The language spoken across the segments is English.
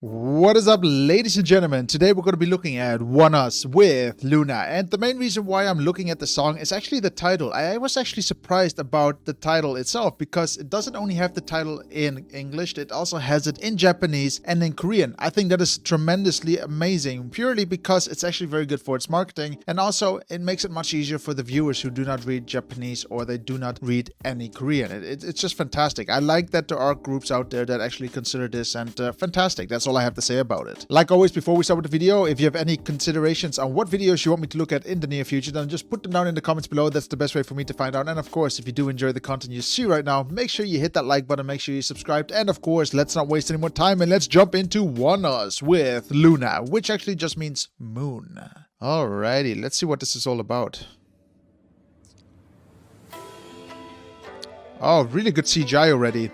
What is up, ladies and gentlemen? Today we're going to be looking at ONEUS with Luna, and the main reason why I'm looking at the song is actually the title. I was actually surprised about the title itself because it doesn't only have the title in English, it also has it in Japanese and in Korean. I think that is tremendously amazing, purely because it's actually very good for its marketing, and also it makes it much easier for the viewers who do not read Japanese or they do not read any Korean. It's just fantastic. I like that there are groups out there that actually consider this, and fantastic. That's all I have to say about it. Like always, before we start with the video, if you have any considerations on what videos you want me to look at in the near future, then just put them down in the comments below. That's the best way for me to find out. And of course, if you do enjoy the content you see right now, make sure you hit that like button, make sure you subscribed, and of course, let's not waste any more time and let's jump into ONEUS with Luna, which actually just means moon. Alrighty, let's see what this is all about. Oh, really good CGI already.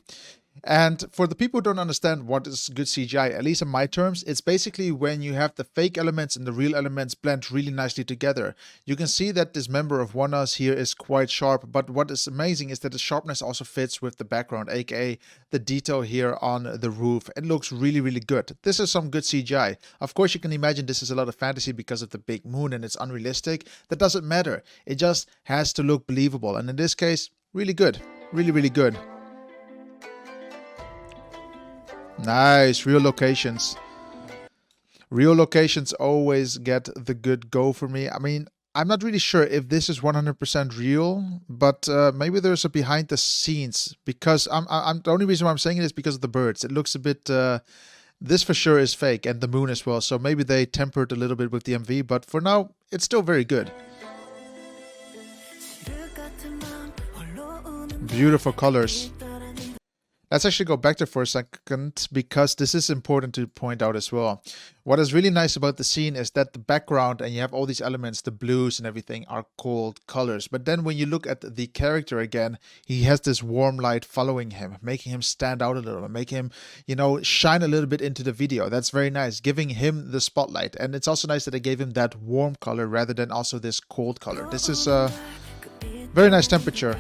And for the people who don't understand what is good CGI, at least in my terms, it's basically when you have the fake elements and the real elements blend really nicely together. You can see that this member of ONEUS here is quite sharp, but what is amazing is that the sharpness also fits with the background, aka the detail here on the roof. It looks really, really good. This is some good CGI. Of course, you can imagine this is a lot of fantasy because of the big moon and it's unrealistic. That doesn't matter. It just has to look believable. And in this case, really good. Really, really good. Nice, real locations. Real locations always get the good go for me. I mean, I'm not really sure if this is 100% real, but maybe there's a behind the scenes, because I'm the only reason why I'm saying it is because of the birds. It looks a bit, this for sure is fake, and the moon as well. So maybe they tempered a little bit with the MV, but for now, it's still very good. Beautiful colors. Let's actually go back there for a second, because this is important to point out as well. What is really nice about the scene is that the background and you have all these elements, the blues and everything, are cold colors. But then when you look at the character again, he has this warm light following him, making him stand out a little bit, making him, you know, shine a little bit into the video. That's very nice, giving him the spotlight. And it's also nice that they gave him that warm color rather than also this cold color. This is a very nice temperature.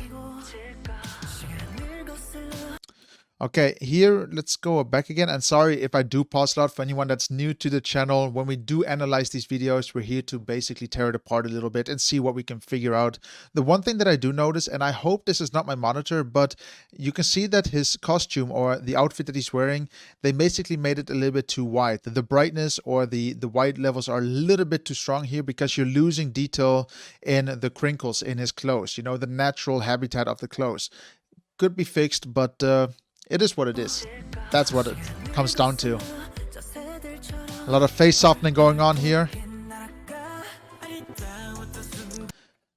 Okay, here, let's go back again. And sorry if I do pause a lot for anyone that's new to the channel. When we do analyze these videos, we're here to basically tear it apart a little bit and see what we can figure out. The one thing that I do notice, and I hope this is not my monitor, but you can see that his costume or the outfit that he's wearing, they basically made it a little bit too white. The brightness or the white levels are a little bit too strong here, because you're losing detail in the crinkles in his clothes, you know, the natural habitat of the clothes. Could be fixed, but it is what it is. That's what it comes down to. A lot of face softening going on here.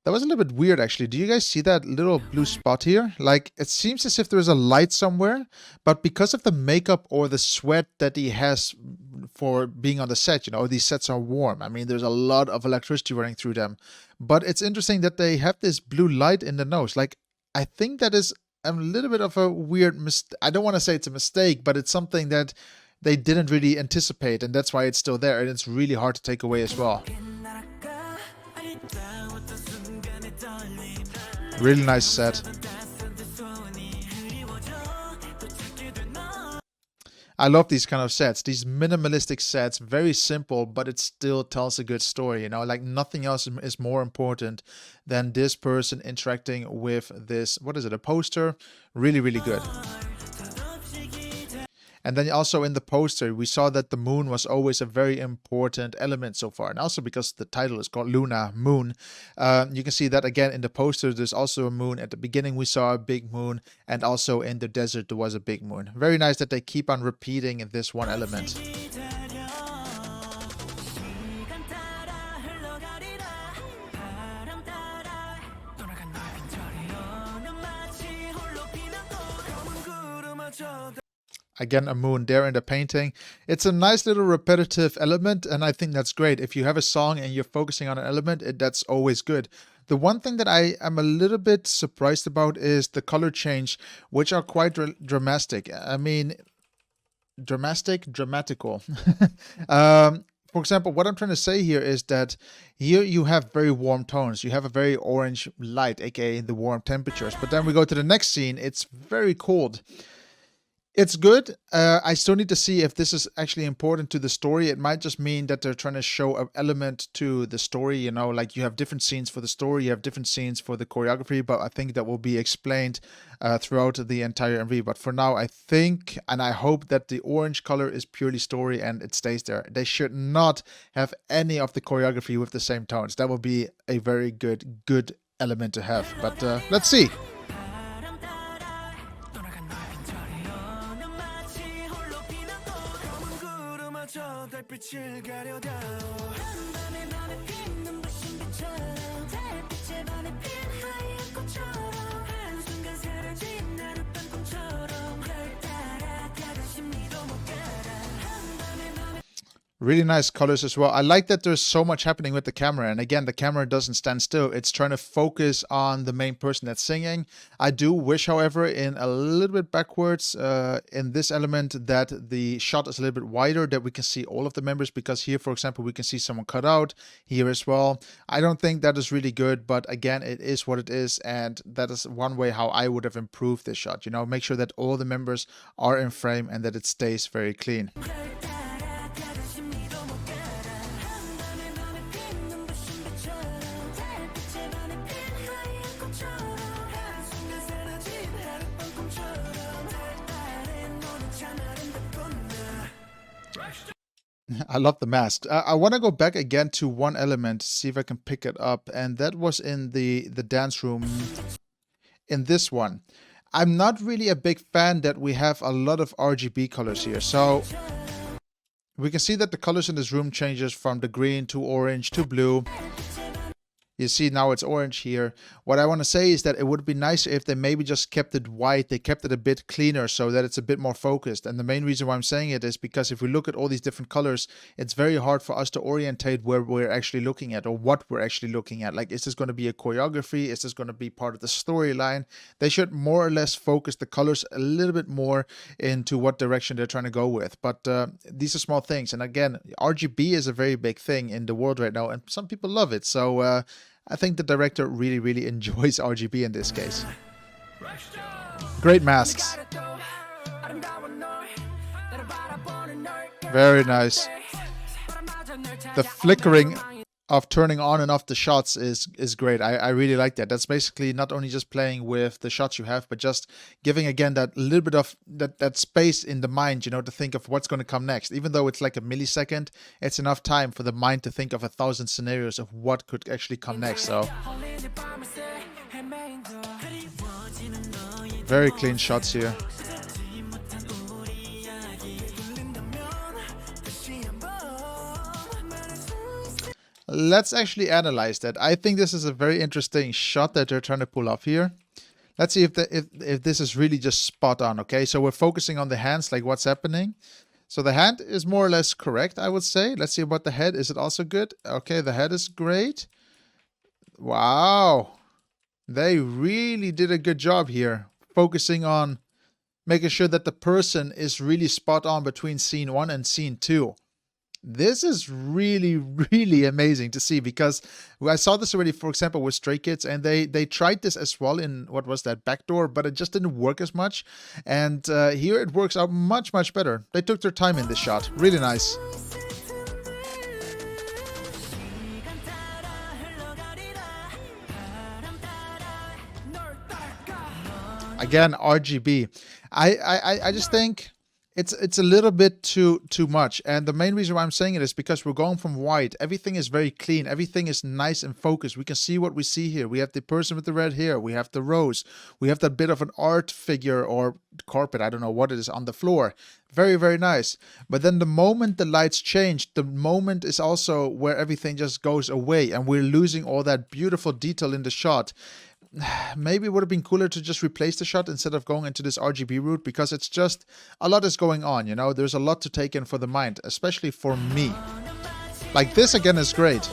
That was a little bit weird, actually. Do you guys see that little blue spot here? Like, it seems as if there's a light somewhere, but because of the makeup or the sweat that he has for being on the set, you know, these sets are warm. I mean, there's a lot of electricity running through them. But it's interesting that they have this blue light in the nose. Like, I think that is a little bit of a weird mistake. I don't want to say it's a mistake, but it's something that they didn't really anticipate, and that's why it's still there, and it's really hard to take away as well. Really nice set. I love these kind of sets, these minimalistic sets, very simple, but it still tells a good story, you know, like nothing else is more important than this person interacting with this, what is it, a poster? Really, really good. And then also in the poster, we saw that the moon was always a very important element so far. And also because the title is called Luna, moon, you can see that again in the poster, there's also a moon. At the beginning, we saw a big moon, and also in the desert, there was a big moon. Very nice that they keep on repeating this one element. Again, a moon there in the painting. It's a nice little repetitive element, and I think that's great. If you have a song and you're focusing on an element, that's always good. The one thing that I am a little bit surprised about is the color change, which are quite dramatic. I mean, dramatical. For example, what I'm trying to say here is that here you have very warm tones. You have a very orange light, aka the warm temperatures. But then we go to the next scene, it's very cold. It's good. I still need to see if this is actually important to the story. It might just mean that they're trying to show an element to the story, you know, like you have different scenes for the story, you have different scenes for the choreography, but I think that will be explained throughout the entire MV. But for now, I think and I hope that the orange color is purely story and it stays there. They should not have any of the choreography with the same tones. That will be a very good element to have. But let's see. Really nice colors as well. I like that there's so much happening with the camera. And again, the camera doesn't stand still. It's trying to focus on the main person that's singing. I do wish, however, in a little bit backwards in this element that the shot is a little bit wider, that we can see all of the members, because here, for example, we can see someone cut out here as well. I don't think that is really good, but again, it is what it is. And that is one way how I would have improved this shot. You know, make sure that all the members are in frame and that it stays very clean. I love the mask. I want to go back again to one element, see if I can pick it up. And that was in the dance room in this one. I'm not really a big fan that we have a lot of RGB colors here. So we can see that the colors in this room changes from the green to orange to blue. You see now it's orange here. What I want to say is that it would be nicer if they maybe just kept it white. They kept it a bit cleaner so that it's a bit more focused. And the main reason why I'm saying it is because if we look at all these different colors, it's very hard for us to orientate where we're actually looking at or what we're actually looking at. Like, is this going to be a choreography? Is this going to be part of the storyline? They should more or less focus the colors a little bit more into what direction they're trying to go with. But these are small things. And again, RGB is a very big thing in the world right now, and some people love it. So I think the director really enjoys RGB in this case. Great masks. Very nice. The flickering of turning on and off the shots is great. I really like that. That's basically not only just playing with the shots you have, but just giving again that little bit of that space in the mind, you know, to think of what's going to come next. Even though it's like a millisecond, it's enough time for the mind to think of 1,000 scenarios of what could actually come next. So very clean shots here. Let's actually analyze that. I think this is a very interesting shot that they're trying to pull off here. Let's see if this is really just spot on. Okay, so we're focusing on the hands, like what's happening. So the hand is more or less correct, I would say. Let's see about the head. Is it also good? Okay, the head is great. Wow. They really did a good job here, focusing on making sure that the person is really spot on between scene 1 and scene 2. This is really amazing to see, because I saw this already, for example, with Stray Kids, and they tried this as well in, what was that, Backdoor, but it just didn't work as much. And here it works out much better. They took their time in this shot. Really nice. Again, RGB. I just think it's a little bit too much, and the main reason why I'm saying it is because we're going from white. Everything is very clean. Everything is nice and focused. We can see what we see here. We have the person with the red hair. We have the rose. We have that bit of an art figure or carpet. I don't know what it is on the floor. Very nice. But then the moment the lights change, the moment is also where everything just goes away, and we're losing all that beautiful detail in the shot. Maybe it would have been cooler to just replace the shot instead of going into this RGB route, because it's just a lot is going on, you know. There's a lot to take in for the mind, especially for me. Like this again is great.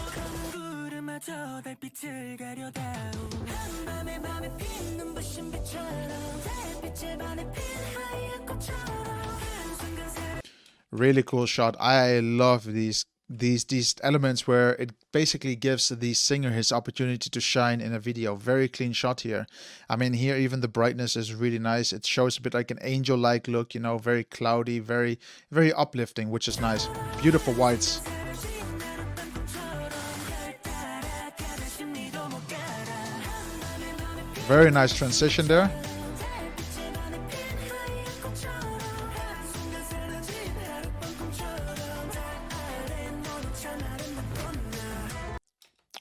Really cool shot. I love these these elements where it basically gives the singer his opportunity to shine in a video. Very clean shot here. I mean, here even the brightness is really nice. It shows a bit like an angel-like look, you know, very cloudy, very uplifting, which is nice. Beautiful whites. Very nice transition there.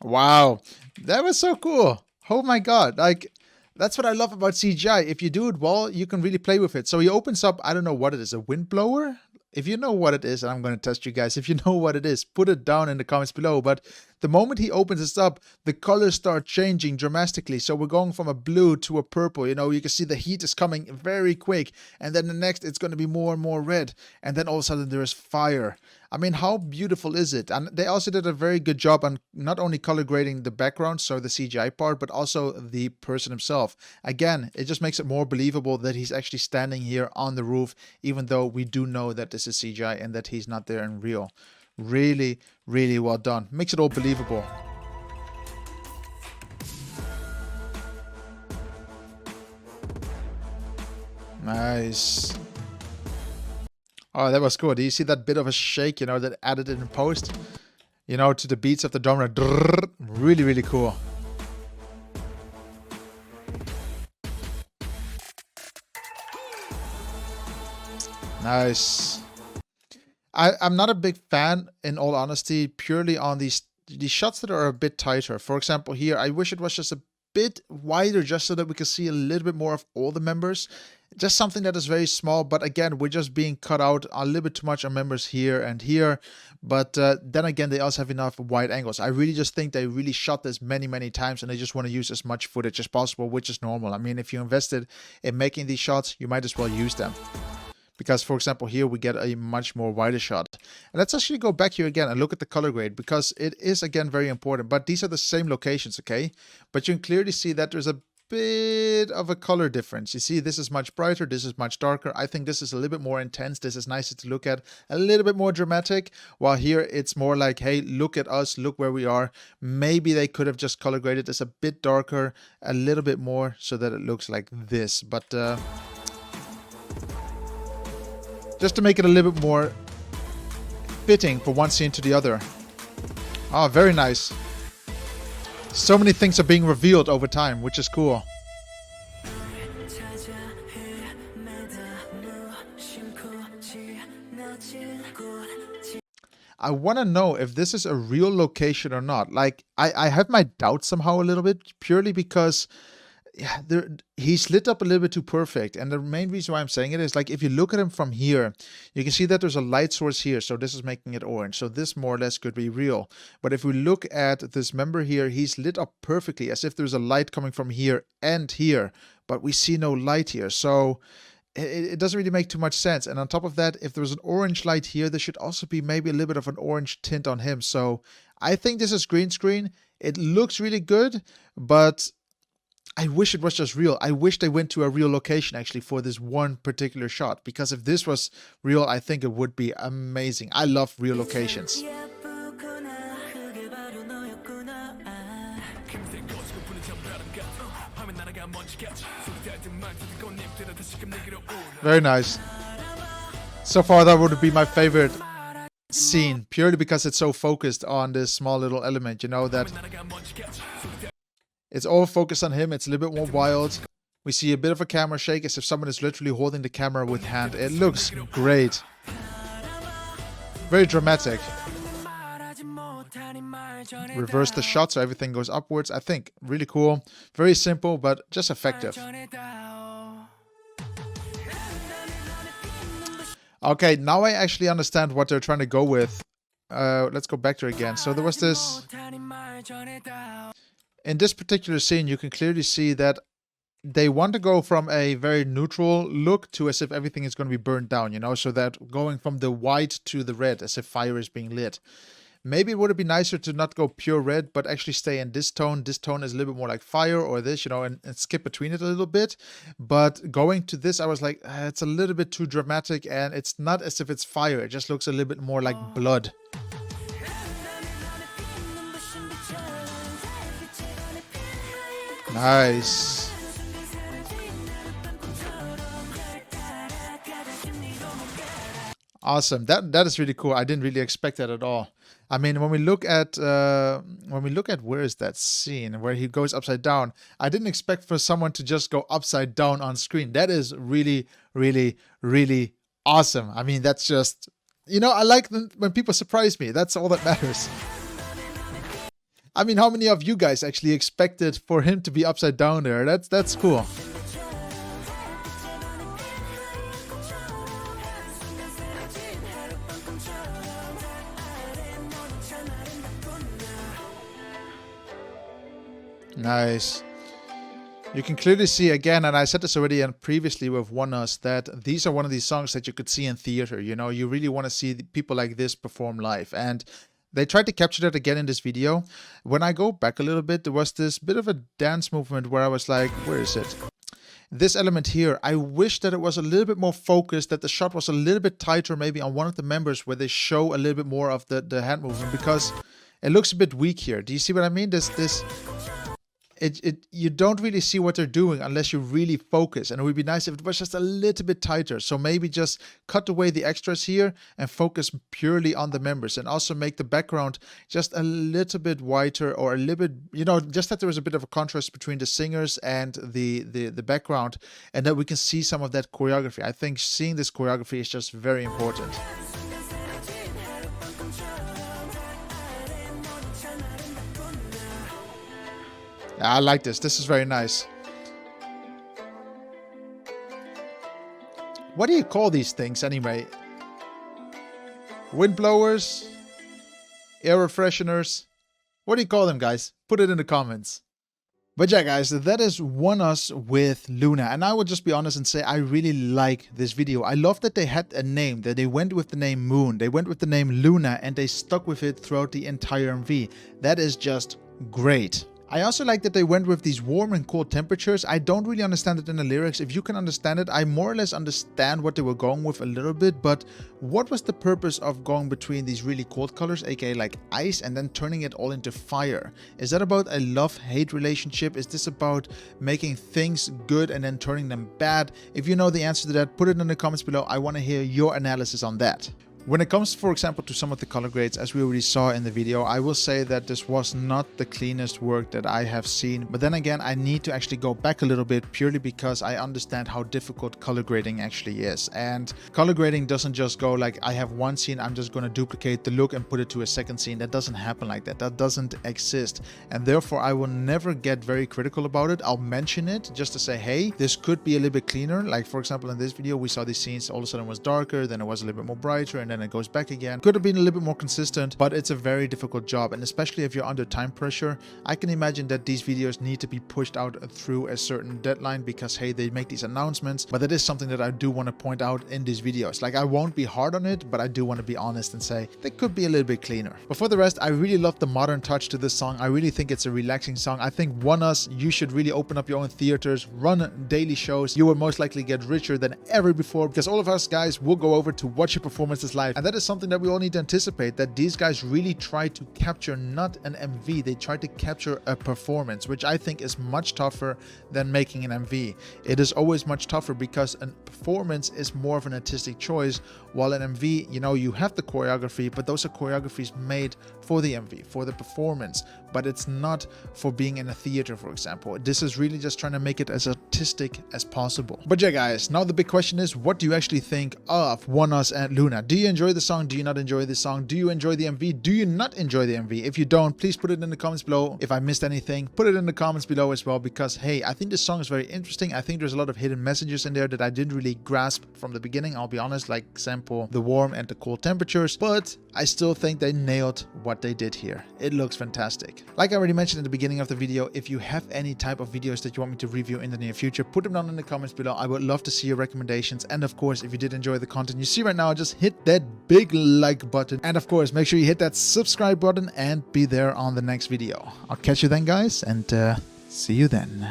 Wow, that was so cool. Oh my god, like, that's what I love about CGI. If you do it well, you can really play with it. So he opens up, I don't know what it is, a wind blower? If you know what it is, and I'm going to test you guys, if you know what it is, put it down in the comments below. But the moment he opens this up, the colors start changing dramatically. So we're going from a blue to a purple. You know, you can see the heat is coming very quick. And then the next, it's going to be more and more red. And then all of a sudden, there is fire. I mean, how beautiful is it? And they also did a very good job on not only color grading the background, so the CGI part, but also the person himself. Again, it just makes it more believable that he's actually standing here on the roof, even though we do know that this is CGI and that he's not there in real. Really, really well done. Makes it all believable. Nice. Oh, that was cool. Do you see that bit of a shake, you know, that added in post? You know, to the beats of the drum. Really, really cool. Nice. I'm not a big fan, in all honesty, purely on these shots that are a bit tighter. For example, here, I wish it was just a bit wider, just so that we could see a little bit more of all the members. Just something that is very small, but again, we're just being cut out a little bit too much on members here and here. But then again, they also have enough wide angles. I really just think they really shot this many times, and they just want to use as much footage as possible, which is normal. I mean, if you invested in making these shots, you might as well use them. Because, for example, here we get a much more wider shot. And let's actually go back here again and look at the color grade, because it is, again, very important. But these are the same locations, okay? But you can clearly see that there's a bit of a color difference. You see, this is much brighter, this is much darker. I think this is a little bit more intense. This is nicer to look at, a little bit more dramatic. While here, it's more like, hey, look at us, look where we are. Maybe they could have just color graded this a bit darker, a little bit more, so that it looks like this. But just to make it a little bit more fitting from one scene to the other. Oh, very nice. So many things are being revealed over time, which is cool. I want to know if this is a real location or not. Like, I have my doubts somehow a little bit, purely because yeah, he's lit up a little bit too perfect. And the main reason why I'm saying it is, like, if you look at him from here, you can see that there's a light source here. So this is making it orange. So this more or less could be real. But if we look at this member here, he's lit up perfectly, as if there's a light coming from here and here. But we see no light here. So it doesn't really make too much sense. And on top of that, if there's an orange light here, there should also be maybe a little bit of an orange tint on him. So I think this is green screen. It looks really good, but I wish it was just real. I wish they went to a real location actually for this one particular shot, because if this was real, I think it would be amazing. I love real locations. Very nice. So far, that would be my favorite scene, purely because it's so focused on this small little element, you know, that it's all focused on him. It's a little bit more wild. We see a bit of a camera shake, as if someone is literally holding the camera with hand. It looks great. Very dramatic. Reverse the shot so everything goes upwards. I think really cool. Very simple, but just effective. Okay, now I actually understand what they're trying to go with. Let's go back there again. So there was this... In this particular scene, you can clearly see that they want to go from a very neutral look to as if everything is going to be burned down, you know, so that going from the white to the red, as if fire is being lit. Maybe it would be nicer to not go pure red, but actually stay in this tone. This tone is a little bit more like fire, or this, you know, and skip between it a little bit. But going to this, I was like, it's a little bit too dramatic, and it's not as if it's fire. It just looks a little bit more like blood. Nice. Awesome. That is really cool. I didn't really expect that at all. I mean, when we look at where is that scene where he goes upside down, I didn't expect for someone to just go upside down on screen. That is really, really, really awesome. I mean, that's just, you know, I like when people surprise me. That's all that matters. I mean, how many of you guys actually expected for him to be upside down there? That's cool. Nice. You can clearly see again, and I said this already and previously with ONEUS, that these are one of these songs that you could see in theater. You know, you really want to see people like this perform live. And they tried to capture that again in this video. When I go back a little bit, there was this bit of a dance movement where I was like, where is it? This element here, I wish that it was a little bit more focused, that the shot was a little bit tighter maybe on one of the members where they show a little bit more of the hand movement, because it looks a bit weak here. Do you see what I mean? You don't really see what they're doing unless you really focus, and it would be nice if it was just a little bit tighter. So maybe just cut away the extras here and focus purely on the members, and also make the background just a little bit whiter, or a little bit, you know, just that there was a bit of a contrast between the singers and the background, and that we can see some of that choreography. I think seeing this choreography is just very important. I like this. This is very nice. What do you call these things anyway? Wind blowers? Air fresheners? What do you call them, guys? Put it in the comments. But yeah, guys, that is ONEUS with Luna. And I would just be honest and say I really like this video. I love that they had a name, that they went with the name Moon. They went with the name Luna, and they stuck with it throughout the entire MV. That is just great. I also like that they went with these warm and cold temperatures. I don't really understand it in the lyrics. If you can understand it, I more or less understand what they were going with a little bit, but what was the purpose of going between these really cold colors, aka like ice, and then turning it all into fire? Is that about a love-hate relationship? Is this about making things good and then turning them bad? If you know the answer to that, put it in the comments below. I want to hear your analysis on that. When it comes, for example, to some of the color grades, as we already saw in the video, I will say that this was not the cleanest work that I have seen. But then again, I need to actually go back a little bit, purely because I understand how difficult color grading actually is. And color grading doesn't just go like, I have one scene, I'm just going to duplicate the look and put it to a second scene. That doesn't happen like that. That doesn't exist. And therefore, I will never get very critical about it. I'll mention it just to say, hey, this could be a little bit cleaner. Like, for example, in this video, we saw these scenes, all of a sudden it was darker, then it was a little bit more brighter, and then it goes back again. Could have been a little bit more consistent, but it's a very difficult job, and especially if you're under time pressure, I can imagine that these videos need to be pushed out through a certain deadline, because hey, they make these announcements. But that is something that I do want to point out in these videos. Like, I won't be hard on it, but I do want to be honest and say they could be a little bit cleaner. But for the rest, I really love the modern touch to this song. I really think it's a relaxing song. I think ONEUS, you should really open up your own theaters, run daily shows. You will most likely get richer than ever before, because all of us guys will go over to watch your performances live, and that is something that we all need to anticipate, that these guys really try to capture not an MV, they try to capture a performance, which I think is much tougher than making an MV. It is always much tougher because a performance is more of an artistic choice, while an MV, you know, you have the choreography, but those are choreographies made for the MV, for the performance, but it's not for being in a theater, for example. This is really just trying to make it as artistic as possible. But yeah, guys, now the big question is, what do you actually think of ONEUS and Luna? Do you enjoy the song? Do you not enjoy the song? Do you enjoy the MV? Do you not enjoy the MV? If you don't, please put it in the comments below. If I missed anything, put it in the comments below as well, because hey, I think this song is very interesting. I think there's a lot of hidden messages in there that I didn't really grasp from the beginning, I'll be honest, like example, the warm and the cold temperatures, but I still think they nailed what they did here. It looks fantastic. Like I already mentioned in the beginning of the video, if you have any type of videos that you want me to review in the near future, put them down in the comments below. I would love to see your recommendations. And of course, if you did enjoy the content you see right now, just hit that big like button. And of course, make sure you hit that subscribe button and be there on the next video. I'll catch you then, guys, and see you then.